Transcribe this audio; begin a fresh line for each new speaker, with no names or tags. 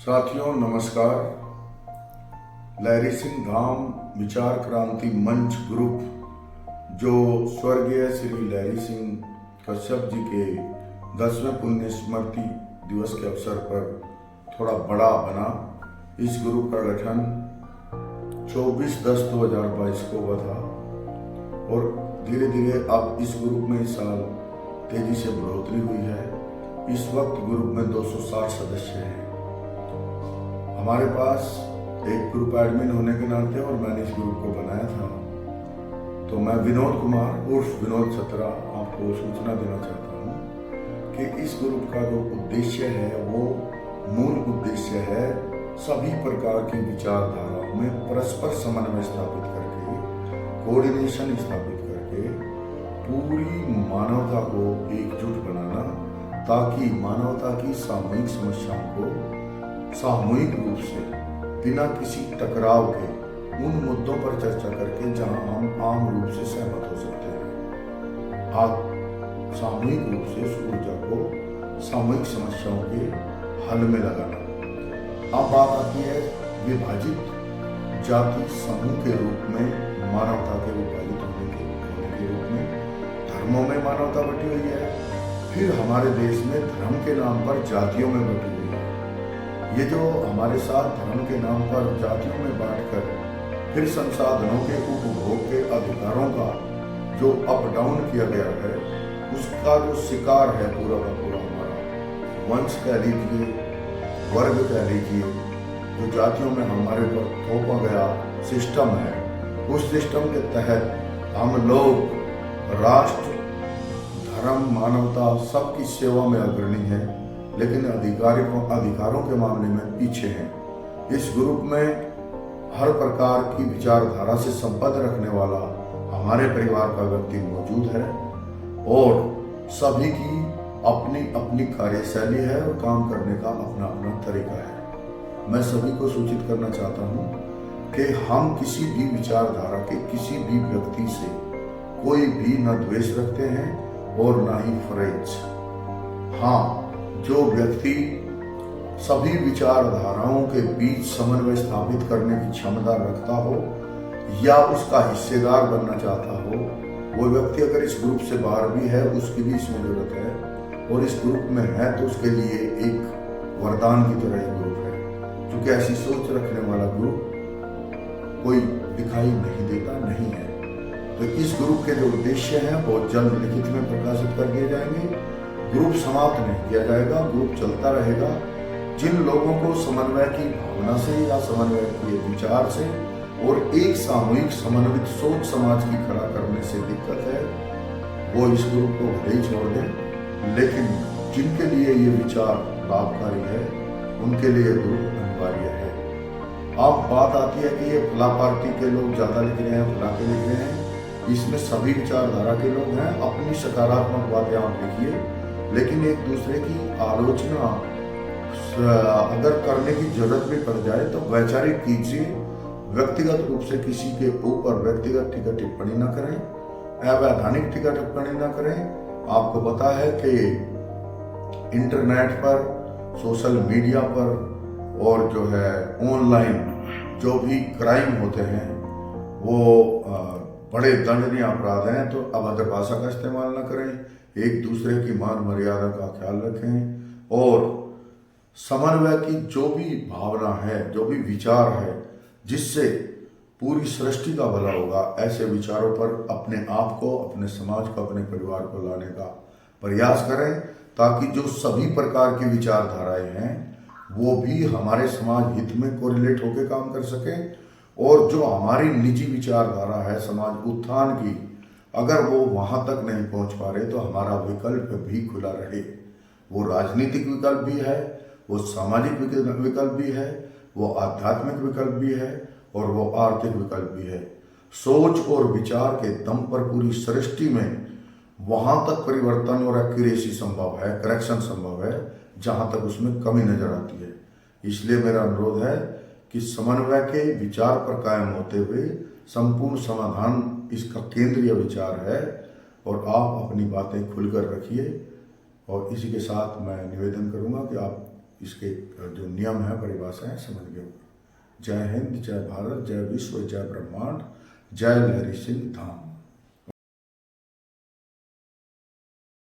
साथियों नमस्कार। लहरी सिंह धाम विचार क्रांति मंच ग्रुप जो स्वर्गीय श्री लहरी सिंह कश्यप जी के 10वें पुण्य स्मृति दिवस के अवसर पर थोड़ा बड़ा बना। इस ग्रुप का गठन 24/10/2022 को हुआ था और धीरे धीरे अब इस ग्रुप में इस साल तेजी से बढ़ोतरी हुई है। इस वक्त ग्रुप में 260 सदस्य हैं। हमारे पास एक ग्रुप एडमिन होने के नाते और मैंने इस ग्रुप को बनाया था, तो मैं विनोद कुमार उर्फ विनोद छत्रा आपको सूचना देना चाहता हूँ कि इस ग्रुप का जो उद्देश्य है वो मूल उद्देश्य है सभी प्रकार की विचारधाराओं में परस्पर समन्वय स्थापित करके, कोऑर्डिनेशन स्थापित करके पूरी मानवता को एकजुट बनाना, ताकि मानवता की सामूहिक समस्याओं को सामूहिक रूप से बिना किसी टकराव के उन मुद्दों पर चर्चा करके जहां हम आम रूप से सहमत हो सकते हैं, आप सामूहिक रूप से उस ऊर्जा को सामूहिक समस्याओं के हल में लगाना। अब बात आती है विभाजित जाति समूह के रूप में मानवता के विभाजित होने के रूप में धर्मों में मानवता बटी हुई है। फिर हमारे देश में धर्म के नाम पर जातियों में बटी हुई है। ये जो हमारे साथ धर्म के नाम पर जातियों में बांटकर फिर संसाधनों के उपभोग के अधिकारों का जो अप डाउन किया गया है, उसका जो शिकार है पूरा का पूरा हमारा वंश कह लीजिए, वर्ग कह लीजिए, जो जातियों में हमारे ऊपर थोपा गया सिस्टम है, उस सिस्टम के तहत हम लोग राष्ट्र, धर्म, मानवता सबकी सेवा में अग्रणी है, लेकिन अधिकारों के मामले में पीछे हैं। इस ग्रुप में हर प्रकार की विचारधारा से संबंध रखने वाला हमारे परिवार का व्यक्ति मौजूद है और सभी की अपनी अपनी कार्यशैली है और काम करने का अपना अपना तरीका है। मैं सभी को सूचित करना चाहता हूं कि हम किसी भी विचारधारा के किसी भी व्यक्ति से कोई भी न द्वेष रखते हैं और न ही फरेज। हाँ, जो व्यक्ति सभी विचारधाराओं के बीच समन्वय स्थापित करने की क्षमता रखता हो या उसका हिस्सेदार बनना चाहता हो, वो व्यक्ति अगर इस ग्रुप से बाहर भी है, उसकी भी इसमें जरूरत है और इस ग्रुप में है तो उसके लिए एक वरदान की तरह ये ग्रुप है, क्योंकि ऐसी सोच रखने वाला ग्रुप कोई दिखाई नहीं देता नहीं है। तो इस ग्रुप के जो उद्देश्य हैं बहुत जल्द लिखित में प्रकाशित कर दिए जाएंगे। ग्रुप समाप्त नहीं किया जाएगा, ग्रुप चलता रहेगा। जिन लोगों को समन्वय की भावना से या समन्वय के विचार से और एक सामूहिक समन्वित सोच समाज की खड़ा करने से दिक्कत है, वो इस ग्रुप को भले ही छोड़ दें, लेकिन जिनके लिए ये विचार लाभकारी है उनके लिए ग्रुप अनिवार्य है। अब बात आती है कि ये फला पार्टी के लोग ज्यादा लिख रहे हैं, फला के लिख रहे हैं, इसमें सभी विचारधारा के लोग हैं। अपनी सकारात्मक बातें आप लिखिए, लेकिन एक दूसरे की आलोचना अगर करने की जरूरत भी पड़ जाए तो वैचारिक कीजिए। व्यक्तिगत रूप से किसी के ऊपर व्यक्तिगत टीका टिप्पणी न करें, अवैधानिक टीका टिप्पणी न करें। आपको पता है कि इंटरनेट पर, सोशल मीडिया पर और जो है ऑनलाइन जो भी क्राइम होते हैं वो बड़े दंडनीय अपराध हैं। तो अभद्र भाषा का इस्तेमाल न करें, एक दूसरे की मान मर्यादा का ख्याल रखें और समन्वय की जो भी भावना है, जो भी विचार है, जिससे पूरी सृष्टि का भला होगा, ऐसे विचारों पर अपने आप को, अपने समाज को, अपने परिवार को लाने का प्रयास करें, ताकि जो सभी प्रकार की विचारधाराएं हैं वो भी हमारे समाज हित में कोरिलेट होकर काम कर सकें और जो हमारी निजी विचारधारा है समाज उत्थान की, अगर वो वहां तक नहीं पहुंच पा रहे तो हमारा विकल्प भी खुला रहे। वो राजनीतिक विकल्प भी है, वो सामाजिक विकल्प भी है, वो आध्यात्मिक विकल्प भी है और वो आर्थिक विकल्प भी है। सोच और विचार के दम पर पूरी सृष्टि में वहां तक परिवर्तन और एक्यूरेसी संभव है, करेक्शन संभव है, जहां तक उसमें कमी नजर आती है। इसलिए मेरा अनुरोध है कि समन्वय के विचार पर कायम होते हुए संपूर्ण समाधान इसका केंद्रीय विचार है और आप अपनी बातें खुलकर रखिए। और इसी के साथ मैं निवेदन करूंगा कि आप इसके जो नियम है, परिभाषा है, समझ गए। जय हिंद, जय भारत, जय विश्व, जय ब्रह्मांड, जय लहरी सिंह धाम।